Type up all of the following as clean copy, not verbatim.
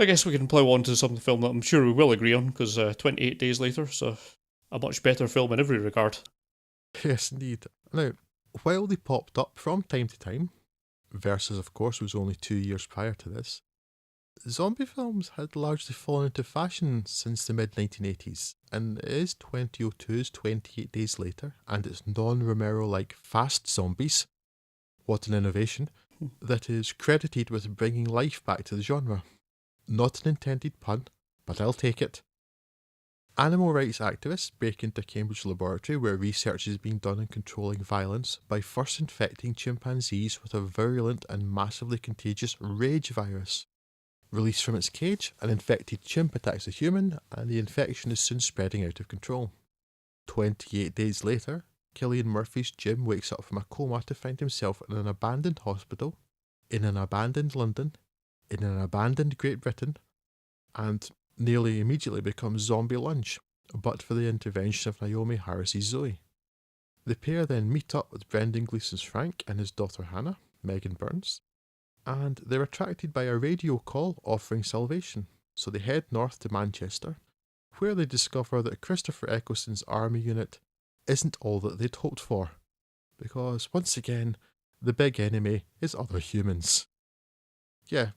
guess we can plough on to some film that I'm sure we will agree on, because 28 Days Later, so a much better film in every regard. Yes, indeed. Now, while they popped up from time to time, Versus, of course, was only 2 years prior to this, zombie films had largely fallen into fashion since the mid 1980s, and it is 2002's 28 Days Later, and its non Romero like fast zombies, what an innovation, that is credited with bringing life back to the genre. Not an intended pun, but I'll take it. Animal rights activists break into a Cambridge laboratory where research is being done on controlling violence by first infecting chimpanzees with a virulent and massively contagious rage virus. Released from its cage, an infected chimp attacks a human, and the infection is soon spreading out of control. 28 days later, Cillian Murphy's Jim wakes up from a coma to find himself in an abandoned hospital, in an abandoned London, in an abandoned Great Britain, and nearly immediately becomes zombie lunch, but for the intervention of Naomi Harris's Zoe. The pair then meet up with Brendan Gleeson's Frank and his daughter Hannah, Megan Burns, and they're attracted by a radio call offering salvation, so they head north to Manchester, where they discover that Christopher Eccleston's army unit isn't all that they'd hoped for, because once again, the big enemy is other humans. Yeah,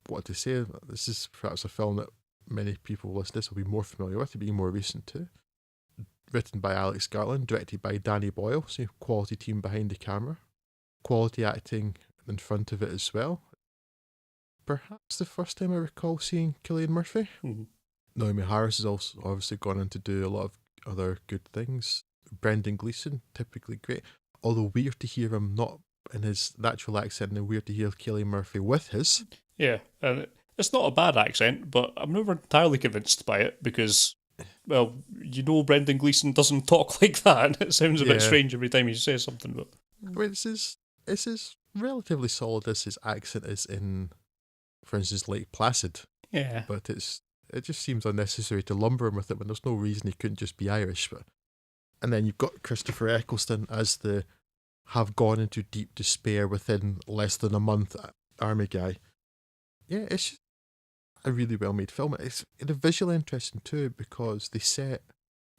what to say, this is perhaps a film that many people listening to this will be more familiar with, being more recent too. Written by Alex Garland, directed by Danny Boyle, so quality team behind the camera. Quality acting in front of it as well. Perhaps the first time I recall seeing Cillian Murphy. Mm-hmm. Naomi Harris has also obviously gone on to do a lot of other good things. Brendan Gleeson, typically great. Although weird to hear him not in his natural accent, and weird to hear Cillian Murphy with his. Yeah, and it's not a bad accent, but I'm never entirely convinced by it because, well, Brendan Gleeson doesn't talk like that. It sounds a bit strange every time he says something. But I mean, it's as relatively solid as his accent is in, for instance, Lake Placid. Yeah. But it just seems unnecessary to lumber him with it when there's no reason he couldn't just be Irish. But and then you've got Christopher Eccleston as the have gone into deep despair within less than a month army guy. Yeah, it's just a really well made film. It's visually interesting too because they set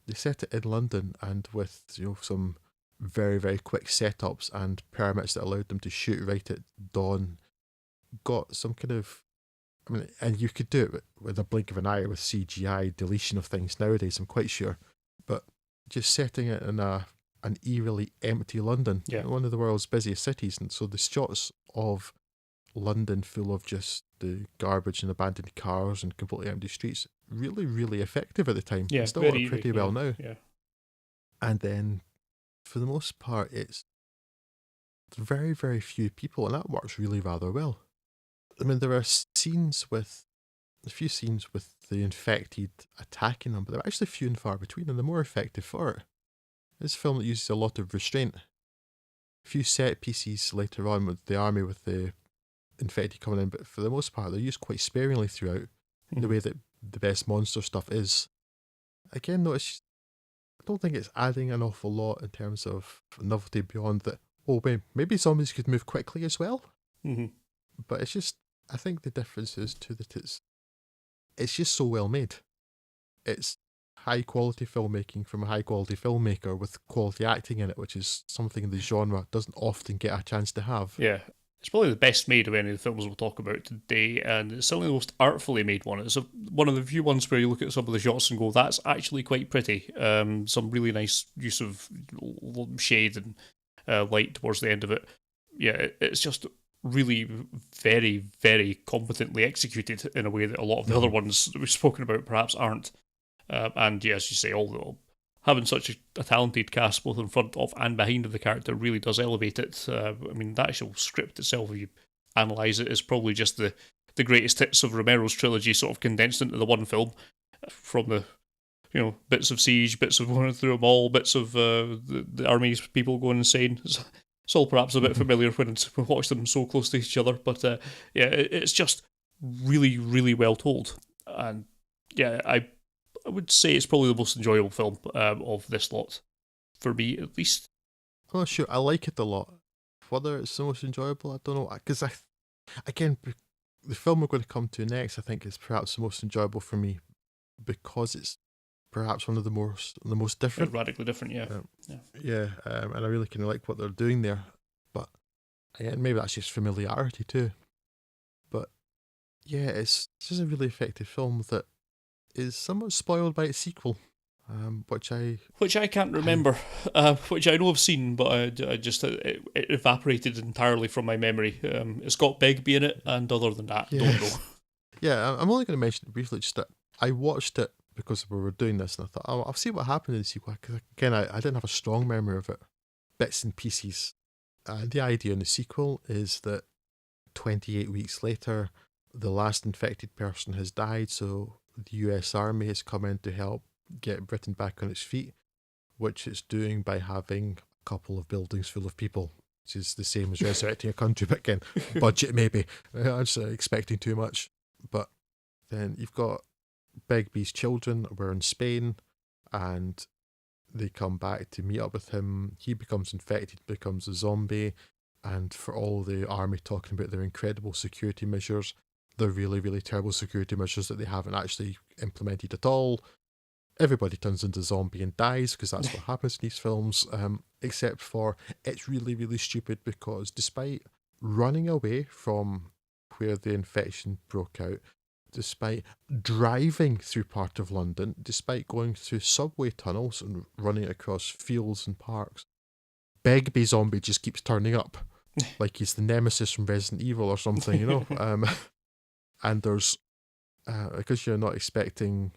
it in London and with some very, very quick setups and permits that allowed them to shoot right at dawn. Got some kind of, and you could do it with a blink of an eye with CGI deletion of things nowadays, I'm quite sure. But just setting it in an eerily empty London, one of the world's busiest cities, and so the shots of London full of just the garbage and abandoned cars and completely empty streets, really, really effective at the time. Yeah, it still works pretty well now. Yeah. And then, for the most part, it's very, very few people, and that works really rather well. I mean, there are a few scenes with the infected attacking them, but they're actually few and far between, and they're more effective for it. It's a film that uses a lot of restraint. A few set pieces later on with the army with the infected coming in, but for the most part, they're used quite sparingly throughout, the way that the best monster stuff is. Again, though, I don't think it's adding an awful lot in terms of novelty beyond that. Oh, maybe zombies could move quickly as well. Mm-hmm. But it's just, I think the difference is too that it's just so well made. It's high quality filmmaking from a high quality filmmaker with quality acting in it, which is something the genre doesn't often get a chance to have. Yeah. It's probably the best made of any of the films we'll talk about today, and it's certainly the most artfully made one. It's one of the few ones where you look at some of the shots and go, that's actually quite pretty. Some really nice use of shade and light towards the end of it. Yeah, it's just really very, very competently executed in a way that a lot of the other ones that we've spoken about perhaps aren't. And yeah, as you say, having such a talented cast both in front of and behind of the character really does elevate it. The actual script itself, if you analyse it, is probably just the greatest hits of Romero's trilogy sort of condensed into the one film, from the bits of Siege, bits of going through them all, bits of the army's people going insane. It's all perhaps a bit familiar when we watch them so close to each other, but it's just really, really well told. And yeah, I would say it's probably the most enjoyable film of this lot, for me at least. Oh, sure, I like it a lot. Whether it's the most enjoyable, I don't know, because again, the film we're going to come to next, I think, is perhaps the most enjoyable for me because it's perhaps one of the most different. Radically different, yeah. And I really kind of like what they're doing there. But again, maybe that's just familiarity too. But yeah, it's just a really effective film that is somewhat spoiled by its sequel, which I can't remember, which I know I've seen, but I just it evaporated entirely from my memory. It's got Begbie in it, and other than that, don't know. Yeah, I'm only going to mention it briefly. Just that I watched it because we were doing this, and I thought, oh, I'll see what happened in the sequel. Because again, I didn't have a strong memory of it, bits and pieces. And the idea in the sequel is that 28 weeks later, the last infected person has died, so the US Army has come in to help get Britain back on its feet, which it's doing by having a couple of buildings full of people, which is the same as resurrecting a country, but again, budget maybe. I'm just expecting too much. But then you've got Begbie's children were in Spain, and they come back to meet up with him. He becomes infected, becomes a zombie, and for all the army talking about their incredible security measures, the really, really terrible security measures that they haven't actually implemented at all, everybody turns into a zombie and dies, because that's what happens in these films, except for it's really, really stupid because despite running away from where the infection broke out, despite driving through part of London, despite going through subway tunnels and running across fields and parks, Begbie zombie just keeps turning up. Like he's the nemesis from Resident Evil or something, you know? And there's, because you're not expecting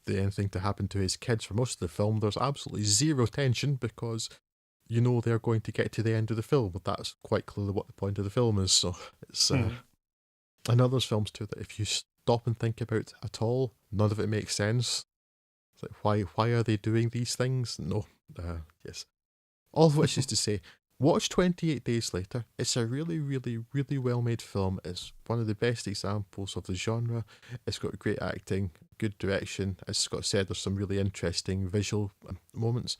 anything to happen to his kids for most of the film, there's absolutely zero tension because you know they're going to get to the end of the film, but that's quite clearly what the point of the film is. So it's... And others films too that if you stop and think about at all, none of it makes sense. It's like, why are they doing these things? No. Yes. All of which is to say, watch 28 Days Later. It's a really, really, really well-made film. It's one of the best examples of the genre. It's got great acting, good direction. As Scott said, there's some really interesting visual moments.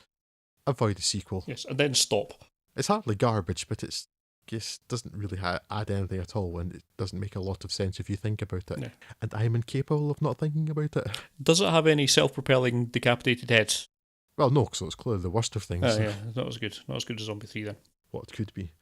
Avoid the sequel. Yes, and then stop. It's hardly garbage, but it's just doesn't really add anything at all, and it doesn't make a lot of sense if you think about it. No. And I'm incapable of not thinking about it. Does it have any self-propelling decapitated heads? Well, no, so it's clearly the worst of things. Yeah, not as good. Not as good as Zombie 3 then. What could be.